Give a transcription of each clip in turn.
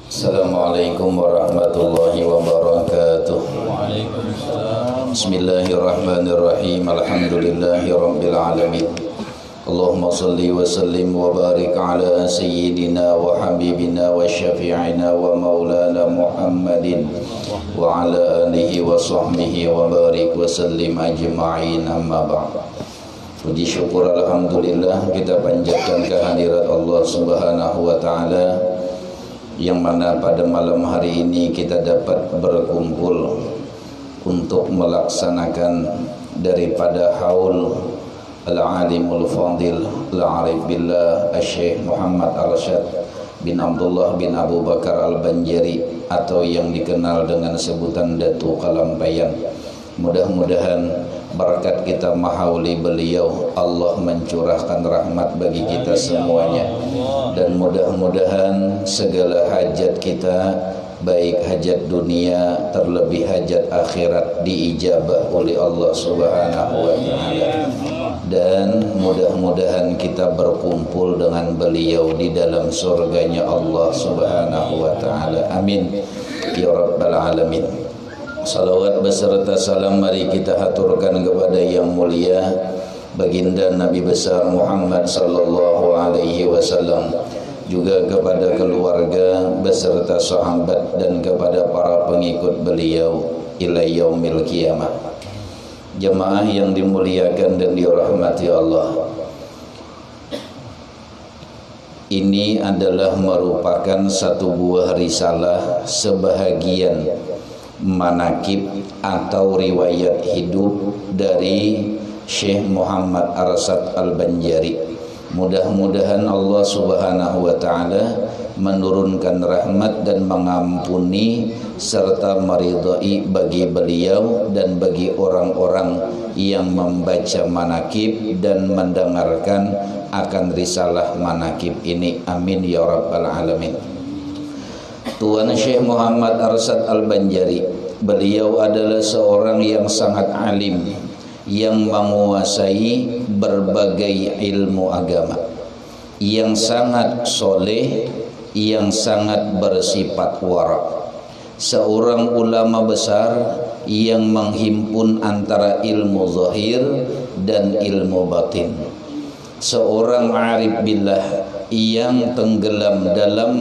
Assalamualaikum warahmatullahi wabarakatuh. Bismillahirrahmanirrahim. Alhamdulillahi rabbil alamin. Allahumma salli wa sallim wa barik ala sayyidina wa habibina wa syafi'ina wa maulana Muhammadin wa ala alihi wa sahbihi wa barik wa sallim ajma'in, amma ba'd. Puji syukur alhamdulillah kita panjatkan kehadirat Allah Subhanahu wa taala, yang mana pada malam hari ini kita dapat berkumpul untuk melaksanakan daripada haul al-alimul fadil al-arif billah Syekh Muhammad Arsyad bin Abdullah bin Abu Bakar al-Banjari, atau yang dikenal dengan sebutan Datu Kalampayan. Mudah-mudahan berkat kita mahauli beliau, Allah mencurahkan rahmat bagi kita semuanya, dan mudah-mudahan segala hajat kita, baik hajat dunia terlebih hajat akhirat, diijabah oleh Allah Subhanahu wa taala. Dan mudah-mudahan kita berkumpul dengan beliau di dalam surganya Allah Subhanahu wa taala. Amin ya rabbal alamin. Salawat beserta salam mari kita haturkan kepada yang mulia baginda Nabi besar Muhammad sallallahu alaihi wasallam, juga kepada keluarga beserta sahabat dan kepada para pengikut beliau ila yaumil qiyamah. Jemaah yang dimuliakan dan dirahmati Allah, ini adalah merupakan satu buah risalah, sebahagian manakib atau riwayat hidup dari Syekh Muhammad Arsyad al-Banjari. Mudah-mudahan Allah Subhanahu wa taala menurunkan rahmat dan mengampuni serta meridai bagi beliau dan bagi orang-orang yang membaca manakib dan mendengarkan akan risalah manakib ini. Amin ya rabbal alamin. Tuan Syekh Muhammad Arsyad al-Banjari, beliau adalah seorang yang sangat alim, yang menguasai berbagai ilmu agama, yang sangat soleh, yang sangat bersifat wara'. Seorang ulama besar yang menghimpun antara ilmu zahir dan ilmu batin. Seorang arif billah yang tenggelam dalam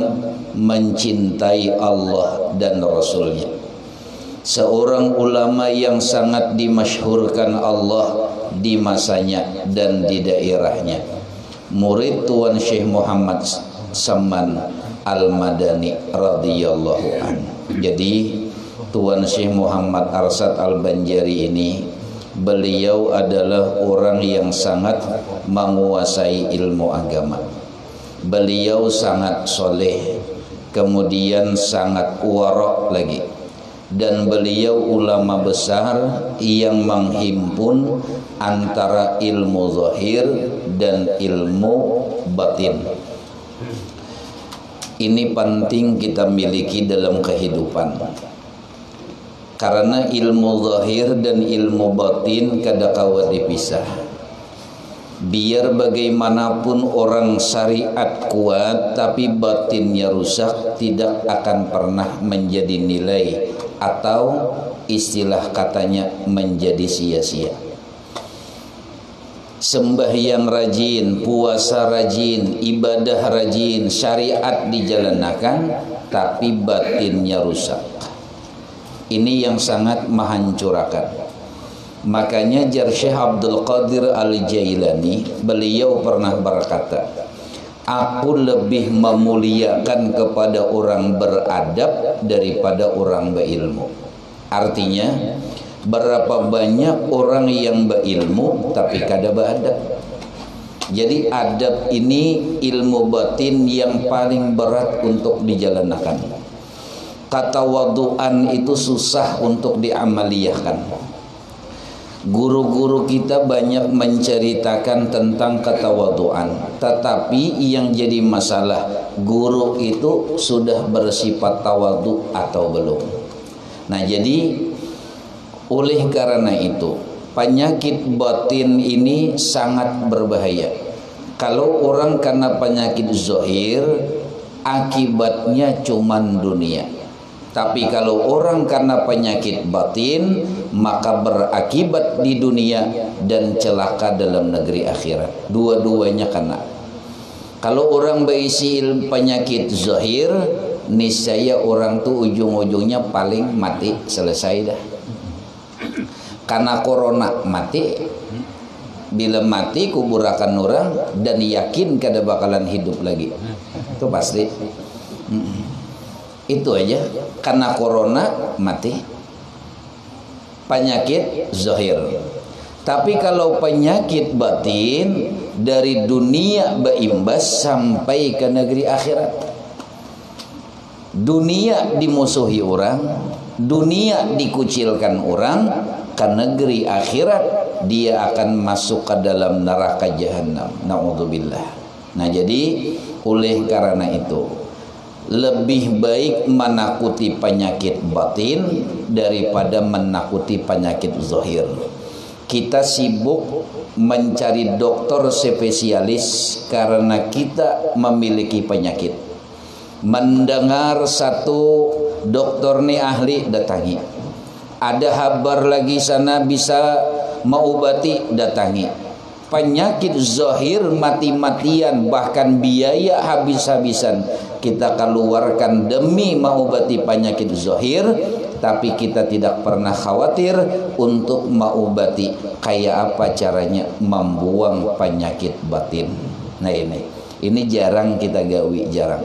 mencintai Allah dan Rasulnya. Seorang ulama yang sangat dimasyhurkan Allah di masanya dan di daerahnya. Murid Tuan Syekh Muhammad Saman Al-Madani radhiyallahu anhu. Jadi Tuan Syekh Muhammad Arsyad al-Banjari ini, beliau adalah orang yang sangat menguasai ilmu agama. Beliau sangat soleh, kemudian sangat wara' lagi, dan beliau ulama besar yang menghimpun antara ilmu zahir dan ilmu batin. Ini penting kita miliki dalam kehidupan, karena ilmu zahir dan ilmu batin kadangkala dipisah. Biar bagaimanapun orang syariat kuat tapi batinnya rusak, tidak akan pernah menjadi nilai, atau istilah katanya menjadi sia-sia. Sembahyang rajin, puasa rajin, ibadah rajin, syariat dijalankan, tapi batinnya rusak. Ini yang sangat menghancurkan. Makanya Syekh Abdul Qadir Al-Jailani, beliau pernah berkata, aku lebih memuliakan kepada orang beradab daripada orang berilmu. Artinya, berapa banyak orang yang berilmu tapi kada beradab. Jadi adab ini ilmu batin yang paling berat untuk dijalankan. Katawaduan itu susah untuk diamaliyahkan. Guru-guru kita banyak menceritakan tentang ketawaduan, tetapi yang jadi masalah, guru itu sudah bersifat tawadu atau belum. Nah, jadi oleh karena itu penyakit batin ini sangat berbahaya. Kalau orang kena penyakit zahir, akibatnya cuman dunia. Tapi kalau orang karena penyakit batin, maka berakibat di dunia dan celaka dalam negeri akhirat. Dua-duanya kena. Kalau orang berisi penyakit zahir, niscaya orang tuh ujung-ujungnya paling mati, selesai dah. Karena corona mati, bila mati kuburakan orang dan yakin kada bakalan hidup lagi. Itu pasti. Itu aja, karena corona mati, penyakit zahir. Tapi kalau penyakit batin, dari dunia berimbas sampai ke negeri akhirat. Dunia dimusuhi orang, dunia dikucilkan orang, ke negeri akhirat dia akan masuk ke dalam neraka jahanam. Na'udzubillah. Nah, jadi oleh karena itu lebih baik menakuti penyakit batin daripada menakuti penyakit zahir. Kita sibuk mencari dokter spesialis karena kita memiliki penyakit. Mendengar satu dokter nih ahli, datangi. Ada kabar lagi sana bisa mengobati, datangi. Penyakit zahir mati-matian, bahkan biaya habis-habisan kita keluarkan demi mengobati penyakit zahir, tapi kita tidak pernah khawatir untuk mengobati kayak apa caranya membuang penyakit batin. Nah, ini jarang kita gawi, jarang.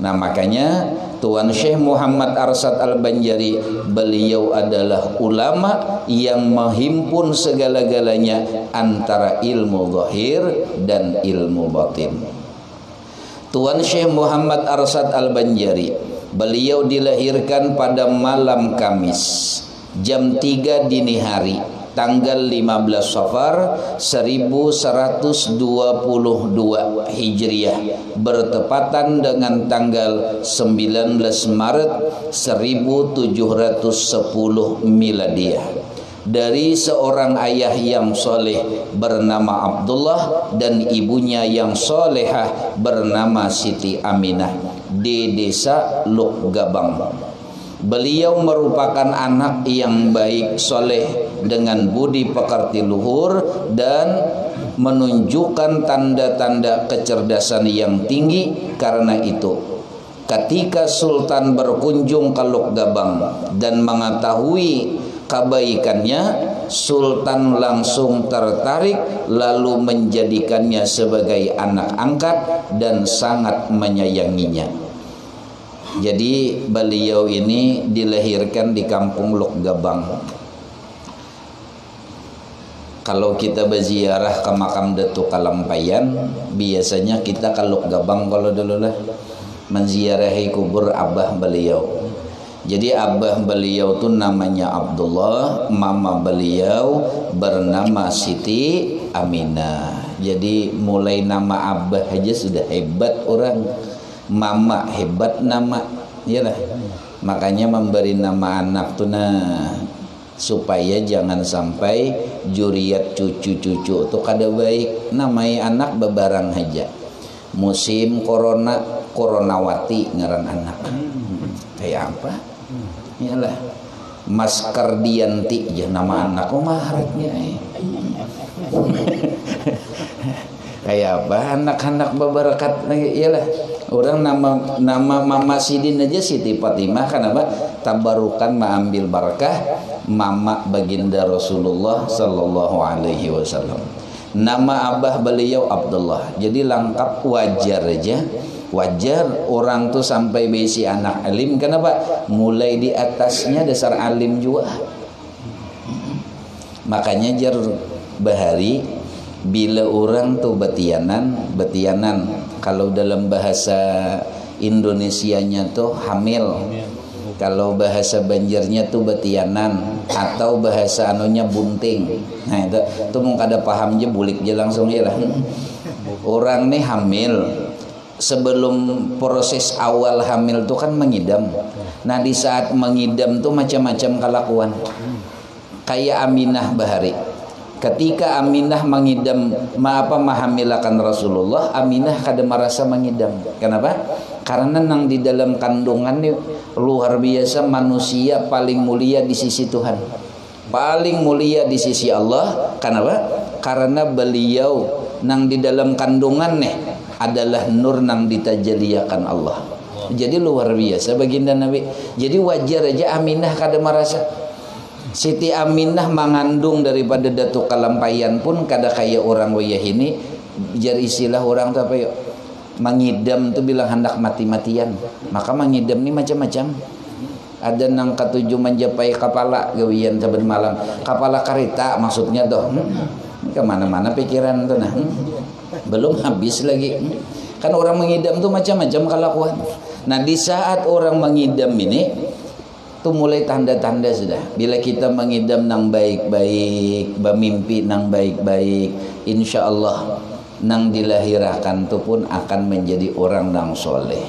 Nah, makanya Tuan Syekh Muhammad Arsyad Al-Banjari, beliau adalah ulama yang menghimpun segala-galanya antara ilmu zahir dan ilmu batin. Tuan Syekh Muhammad Arsyad Al-Banjari, beliau dilahirkan pada malam Kamis jam 3 dini hari tanggal 15 Safar 1122 Hijriah, bertepatan dengan tanggal 19 Maret 1710 Miladiah, dari seorang ayah yang soleh bernama Abdullah dan ibunya yang solehah bernama Siti Aminah di desa Luk Gabang. Beliau merupakan anak yang baik, soleh, dengan budi pekerti luhur dan menunjukkan tanda-tanda kecerdasan yang tinggi. Karena itu, ketika Sultan berkunjung ke Luk Gabang dan mengetahui kebaikannya, Sultan langsung tertarik lalu menjadikannya sebagai anak angkat dan sangat menyayanginya. Jadi beliau ini dilahirkan di kampung Luk Gabang. Kalau kita berziarah ke makam Datuk Kalampayan, biasanya kita ke Luk Gabang kalau dulu lah, menziarahi kubur abah beliau. Jadi abah beliau tuh namanya Abdullah, mama beliau bernama Siti Aminah. Jadi mulai nama abah aja sudah hebat orang. Mama hebat nama, iyalah. Makanya memberi nama anak tuh supaya jangan sampai juriat cucu-cucu tuh kada baik. Namai anak bebarang aja. Musim corona, coronawati ngaran anak. Kayak apa? Iyalah. Masker Dianti ya nama anak. Oh maharatnya. Kayak apa? Anak-anak beberkat iyalah. Orang nama Mama Sidin aja Siti Fatimah, kenapa? Tabarukan mengambil barakah mama baginda Rasulullah sallallahu alaihi wasallam. Nama abah beliau Abdullah. Jadi lengkap, wajar aja. Wajar orang tuh sampai besi anak alim. Kenapa? Mulai di atasnya dasar alim juga. Makanya jar bahari bila orang tuh betianan, kalau dalam bahasa Indonesianya tuh hamil, kalau bahasa Banjarnya tuh betianan, atau bahasa anunya bunting. Nah itu mau kada paham aja bulik aja langsung ya lah. Orang nih hamil, sebelum proses awal hamil tuh kan mengidam. Nah di saat mengidam tuh macam-macam kelakuan. Kayak Aminah bahari. Ketika Aminah mengidam mahamilakan Rasulullah, Aminah kada merasa mengidam. Kenapa? Karena nang di dalam kandungan nih luar biasa, manusia paling mulia di sisi Tuhan, paling mulia di sisi Allah. Kenapa? Karena beliau nang di dalam kandungan nih adalah nur nang ditajaliakan Allah. Jadi luar biasa baginda Nabi. Jadi wajar aja Aminah kada merasa. Siti Aminah mengandung daripada Datuk Kalampayan pun kada kayak orang wayah ini. Jar istilah orang tuh apa yuk? Mengidam tuh bilang hendak mati-matian. Maka mengidam nih macam-macam. Ada nang ketujuh menjapai kepala gawian saben malam. Kepala karita maksudnya tuh. Kemana-mana pikiran tuh nah. Belum habis lagi. Kan orang mengidam tuh macam-macam kelakuan. Nah di saat orang mengidam ini tuh mulai tanda-tanda sudah. Bila kita mengidam nang baik-baik, bermimpi nang baik-baik, insya Allah nang dilahirkan tu pun akan menjadi orang nang soleh.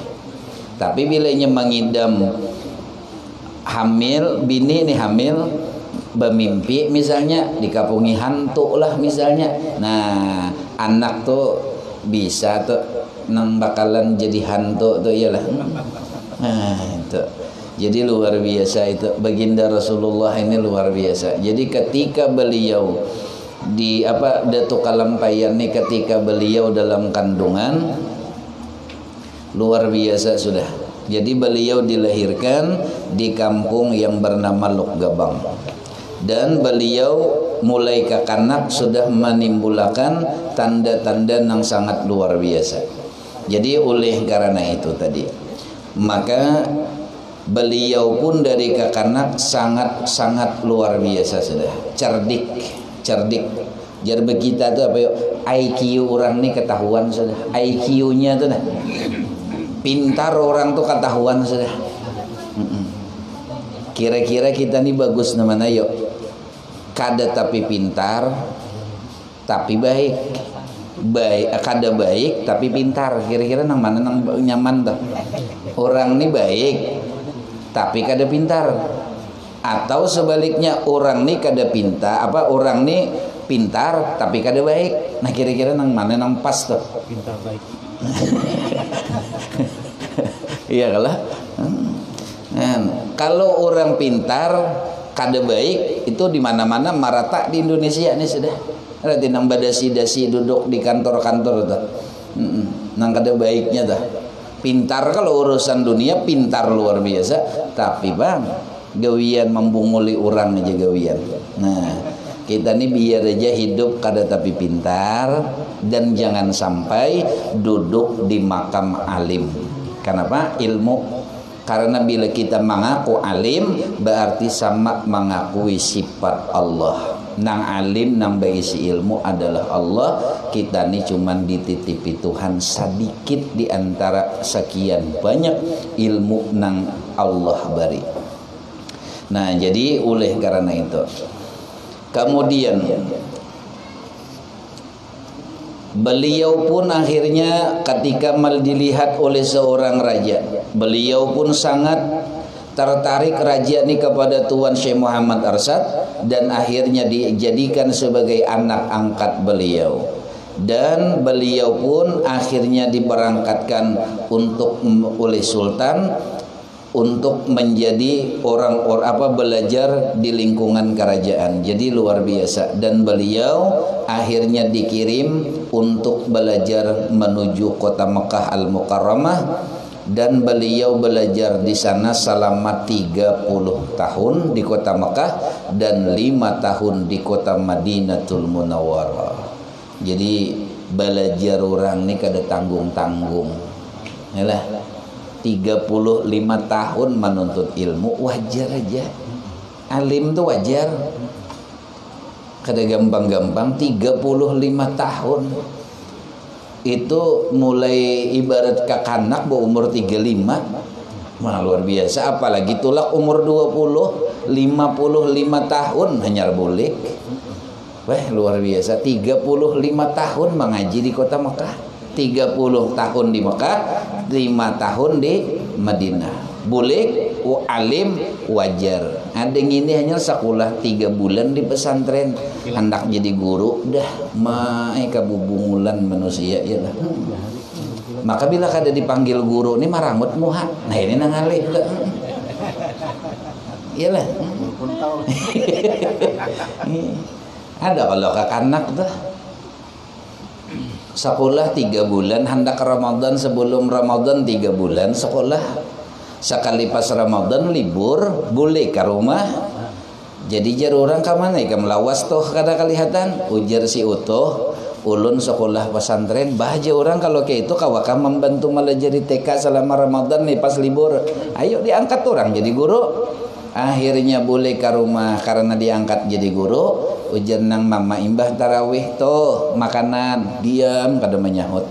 Tapi bilanya mengidam hamil, bini ini hamil, bermimpi misalnya dikapungi hantu lah misalnya. Nah anak tuh bisa tuh nang bakalan jadi hantu tuh iyalah. Nah itu. Jadi luar biasa itu baginda Rasulullah ini luar biasa. Jadi ketika beliau di Datuk Kalampayan ini, ketika beliau dalam kandungan luar biasa sudah. Jadi beliau dilahirkan di kampung yang bernama Lukgabang. Dan beliau mulai kekanak sudah menimbulkan tanda-tanda yang sangat luar biasa. Jadi oleh karena itu tadi, maka beliau pun dari kekanak sangat luar biasa sudah. Cerdik. Jar kita tuh apa yuk? IQ orang nih ketahuan sudah. IQ-nya tuh nah. Pintar orang tuh ketahuan sudah. Kira-kira kita nih bagus namanya yuk. Kada tapi pintar, tapi baik. Kada baik tapi pintar. Kira-kira nang mana nang nyaman tuh? Orang nih baik tapi kada pintar, atau sebaliknya orang nih kada pintar, orang nih pintar tapi kada baik. Nah kira-kira nang mana nang pas tuh? Pintar baik. Iya kalah. Nah, kalau orang pintar kada baik itu di mana-mana merata di Indonesia nih sudah. Berarti nang badasi-dasi duduk di kantor-kantor tuh. Nang kada baiknya tuh. Pintar kalau urusan dunia pintar luar biasa, tapi bang gawian membunguli orang aja gawian. Nah kita nih biar aja hidup kada tapi pintar, dan jangan sampai duduk di makam alim. Kenapa? Ilmu. Karena bila kita mengaku alim berarti sama mengakui sifat Allah. Nang alim nang berisi ilmu adalah Allah. Kita ni cuman dititipi Tuhan sedikit di antara sekian banyak ilmu nang Allah beri. Nah jadi oleh karena itu, kemudian beliau pun akhirnya ketika dilihat oleh seorang raja, beliau pun sangat tertarik raja ini kepada Tuan Syekh Muhammad Arsyad, dan akhirnya dijadikan sebagai anak angkat beliau. Dan beliau pun akhirnya diberangkatkan oleh Sultan untuk menjadi belajar di lingkungan kerajaan. Jadi luar biasa. Dan beliau akhirnya dikirim untuk belajar menuju kota Mekah Al-Mukarramah, dan beliau belajar di sana selama 30 tahun di kota Mekah dan 5 tahun di kota Madinatul Munawwarah. Jadi belajar orang ini kada tanggung-tanggung. Yalah, 35 tahun menuntut ilmu wajar aja. Alim tuh wajar. Kada gampang-gampang 35 tahun. Itu mulai ibarat kakanak berumur 35. Wah luar biasa, apalagi tulak umur 20, 55 tahun hanya boleh. Wah luar biasa, 35 tahun mengaji di kota Mekah, 30 tahun di Mekah, 5 tahun di Madinah. Boleh, alim wajar. Ada yang ini hanya sekolah 3 bulan di pesantren, hendak jadi guru, dah mereka bubungulan manusia ya lah. Maka bila kada dipanggil guru ini marangut muha. Nah ini nangali. Iyalah. Ada kalau kakanak tuh. Sekolah 3 bulan, hendak Ramadan sebelum Ramadan 3 bulan sekolah. Sekali pas Ramadan libur, boleh ke rumah. Jadi jar orang ke mana? Ke melawas toh kada kelihatan. Ujar si utuh, ulun sekolah pesantren. Bahaja orang kalau kayak itu kawaka membantu melajari TK selama Ramadan nih pas libur. Ayo diangkat orang jadi guru. Akhirnya boleh ke rumah karena diangkat jadi guru. Ujar nang mama imbah tarawih toh makanan. Diam kada menyahut.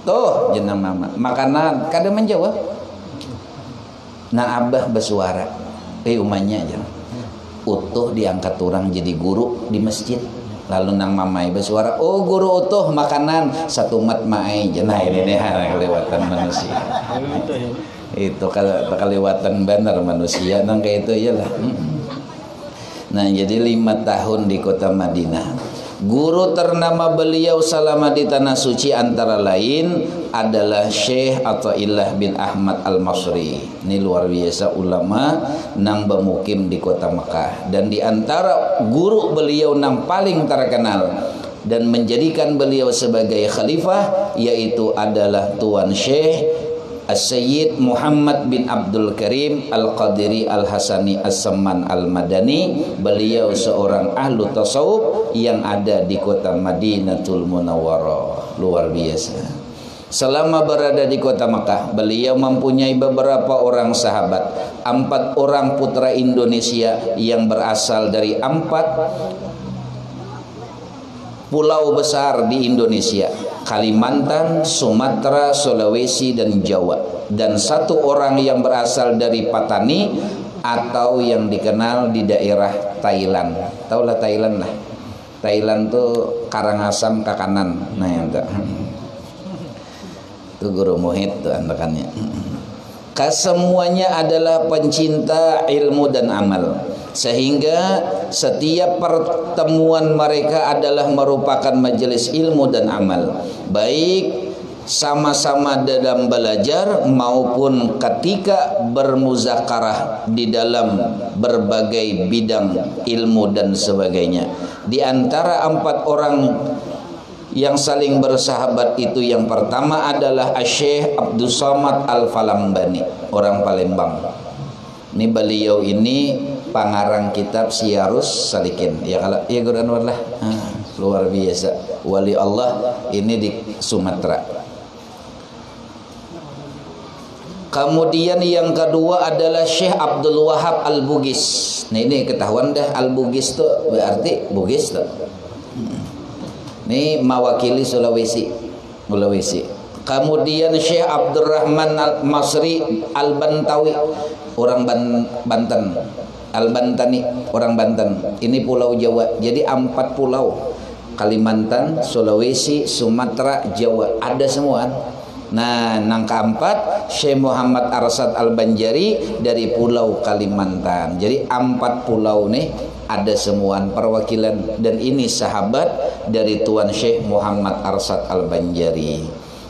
Toh jenang mama makanan kada menjawab. Nah abah bersuara umanya aja utuh diangkat orang jadi guru di masjid. Lalu nang mamai bersuara, oh guru utuh makanan satu mat mai. Nah ini nih kelewatan manusia. Itu kelewatan benar manusia nang kayak itu iyalah. Nah jadi 5 tahun di kota Madinah. Guru ternama beliau selama di tanah suci antara lain adalah Syekh Athaillah bin Ahmad Al-Masri. Ini luar biasa ulama nang bermukim di kota Mekah. Dan di antara guru beliau nang paling terkenal dan menjadikan beliau sebagai khalifah yaitu adalah Tuan Syekh As-Sayyid Muhammad bin Abdul Karim Al-Qadiri Al-Hasani As-Samman Al-Madani. Beliau seorang ahlu tasawuf yang ada di kota Madinatul Munawwarah. Luar biasa. Selama berada di kota Makkah, beliau mempunyai beberapa orang sahabat, 4 orang putra Indonesia yang berasal dari 4 pulau besar di Indonesia, Kalimantan, Sumatera, Sulawesi, dan Jawa. Dan 1 orang yang berasal dari Patani atau yang dikenal di daerah Thailand. Taulah Thailand lah. Thailand tuh Karangasem ke kanan. Nah yang itu Guru Muhid tuh andakannya. Kesemuanya adalah pencinta ilmu dan amal, sehingga setiap pertemuan mereka adalah merupakan majelis ilmu dan amal, baik sama-sama dalam belajar maupun ketika bermuzakarah di dalam berbagai bidang ilmu dan sebagainya. Di antara 4 orang yang saling bersahabat itu, yang pertama adalah Syekh Abdul Somad Al-Falambani, orang Palembang. Ini beliau ini pangarang kitab Syiarus Salikin. Ya kalau ya Guru Anwar lah. Luar biasa. Wali Allah ini di Sumatera. Kemudian yang kedua adalah Syekh Abdul Wahab Al-Bugis. Nah ini ketahuan dah Al-Bugis tuh berarti Bugis tuh. Ini mewakili Sulawesi. Kemudian Syekh Abdurrahman Al-Masri Al-Bantawi, orang Banten. Al-Bantani, orang Banten. Ini pulau Jawa. Jadi 4 pulau. Kalimantan, Sulawesi, Sumatera, Jawa. Ada semua. Nah, nang keempat Syekh Muhammad Arsad Al-Banjari dari pulau Kalimantan. Jadi 4 pulau nih ada semua perwakilan, dan ini sahabat dari Tuan Syekh Muhammad Arsad Al-Banjari.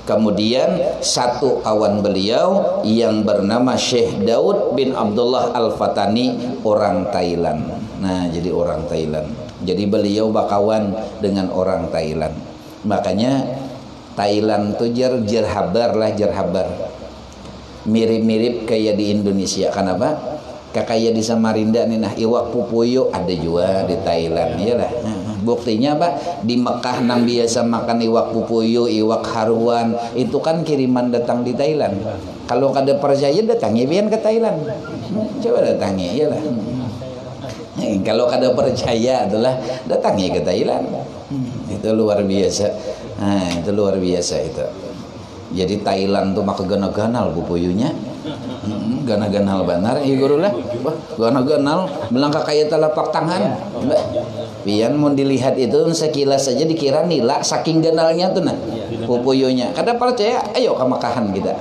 Kemudian 1 kawan beliau yang bernama Syekh Daud bin Abdullah Al-Fatani, orang Thailand. Nah, jadi orang Thailand. Jadi beliau bakawan dengan orang Thailand. Makanya Thailand tuh jerhabar lah, jerhabar. Mirip-mirip kayak di Indonesia. Kenapa? Kayak di Samarinda nih, nah iwak pupuyo ada juga di Thailand. Iyalah. Buktinya apa? Di Mekah nang biasa makan iwak pupuyo, iwak haruan, itu kan kiriman datang di Thailand. Kalau kada percaya datangnya biar ke Thailand. Coba datangnya, iyalah. Kalau kada percaya adalah datangnya ke Thailand. Itu luar biasa. Nah, itu luar biasa itu. Jadi Thailand tuh maka ganal-ganal pupuyunya. Ganal-ganal benar ya Guru lah. Wah, ganal-ganal melangkah kayak telapak tangan. Pian mau dilihat itu sekilas saja dikira nila saking ganalnya tuh nah pupuyunya. Kada percaya, ayo ke Makahan kita.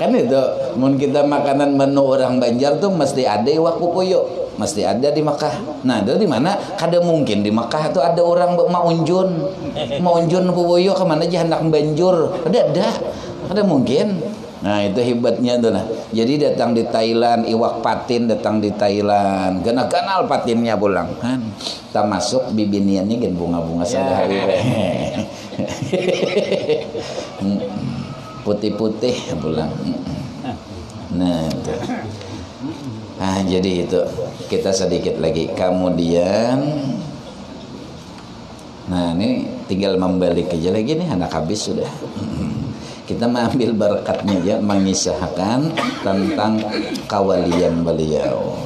Kan itu mun kita makanan menu orang Banjar tuh mesti ada iwak pupuyu. mesti ada di Mekah. Nah, itu di mana? Kada mungkin di Mekah itu ada orang maunjun puboyo ke mana aja hendak banjur. Ada mungkin. Nah, itu hebatnya tuh nah. Jadi datang di Thailand, iwak patin datang di Thailand. Ganal patinnya pulang kan. Kita masuk bibiniannya gen bunga-bunga sehari. Putih-putih pulang. Nah, itu. Jadi itu kita sedikit lagi. Kemudian nah, ini tinggal membalik aja lagi nih, anak habis sudah. Kita mengambil berkatnya ya, mengisahkan tentang kawalian beliau.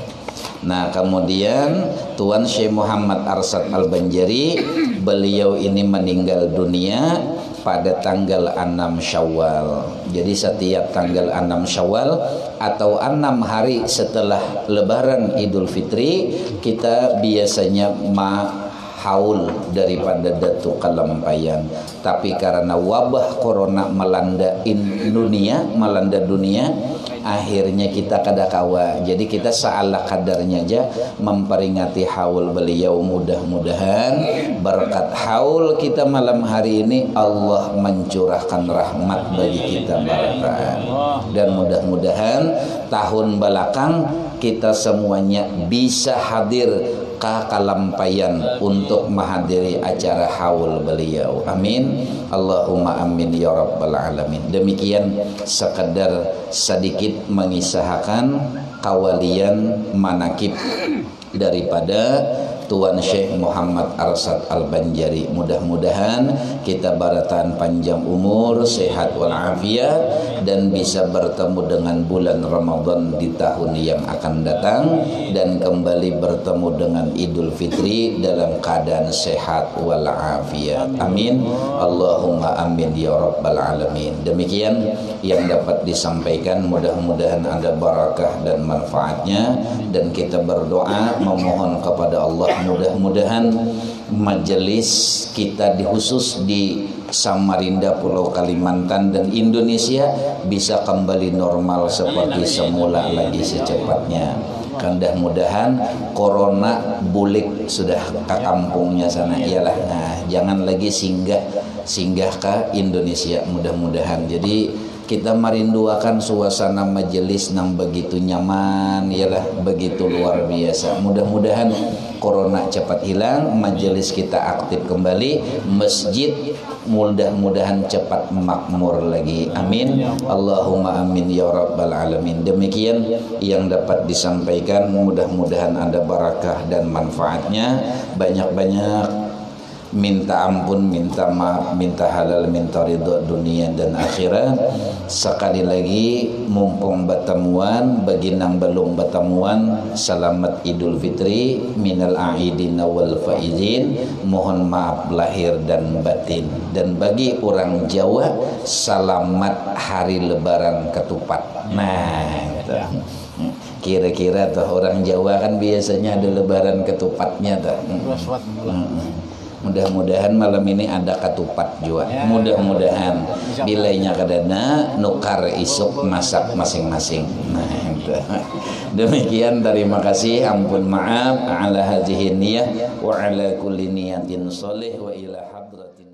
Nah, kemudian Tuan Syekh Muhammad Arsad Al-Banjari, beliau ini meninggal dunia pada tanggal 6 Syawal. Jadi setiap tanggal 6 Syawal atau 6 hari setelah Lebaran Idul Fitri, kita biasanya haul daripada Datu Kalampayan. Tapi karena wabah corona melanda dunia, akhirnya kita kadakawa. Jadi kita seala kadarnya aja memperingati haul beliau. Mudah-mudahan berkat haul kita malam hari ini Allah mencurahkan rahmat bagi kita barakaan. Dan mudah-mudahan tahun belakang kita semuanya bisa hadir ke Kalampayan untuk menghadiri acara haul beliau. Amin. Allahumma amin ya rabbal alamin. Demikian sekedar sedikit mengisahkan kawalian manakib daripada Tuan Syekh Muhammad Arsad Al-Banjari. Mudah-mudahan kita baratan panjang umur, sehat walafiat, dan bisa bertemu dengan bulan Ramadan di tahun yang akan datang, dan kembali bertemu dengan Idul Fitri dalam keadaan sehat walafiat. Amin. Allahumma amin ya rabbal alamin. Demikian yang dapat disampaikan, mudah-mudahan ada barakah dan manfaatnya, dan kita berdoa memohon kepada Allah mudah-mudahan majelis kita khusus di Samarinda, Pulau Kalimantan dan Indonesia bisa kembali normal seperti semula lagi secepatnya. Mudah-mudahan corona bulik sudah ke kampungnya sana, iyalah. Nah, jangan lagi singgah ke Indonesia mudah-mudahan. Jadi kita merindukan suasana majelis yang begitu nyaman, ialah begitu luar biasa. Mudah-mudahan corona cepat hilang, majelis kita aktif kembali, masjid mudah-mudahan cepat makmur lagi. Amin. Allahumma amin ya rabbal alamin. Demikian yang dapat disampaikan, mudah-mudahan ada barakah dan manfaatnya. Banyak-banyak minta ampun, minta maaf, minta halal, minta ridho dunia dan akhirat. Sekali lagi mumpung bertemuan, bagi yang belum bertemuan, selamat Idul Fitri minal aidin wal faizin, mohon maaf lahir dan batin. Dan bagi orang Jawa, selamat hari lebaran ketupat. Nah, gitu. Kira-kira tuh orang Jawa kan biasanya ada lebaran ketupatnya tuh. Mudah-mudahan malam ini ada ketupat juga. Mudah-mudahan bilainya kadana nukar isuk masak masing-masing. Nah, itu. Demikian, terima kasih, ampun maaf ala hadhihi niyah wa ala kulli niyatin sholih wa ila hadratin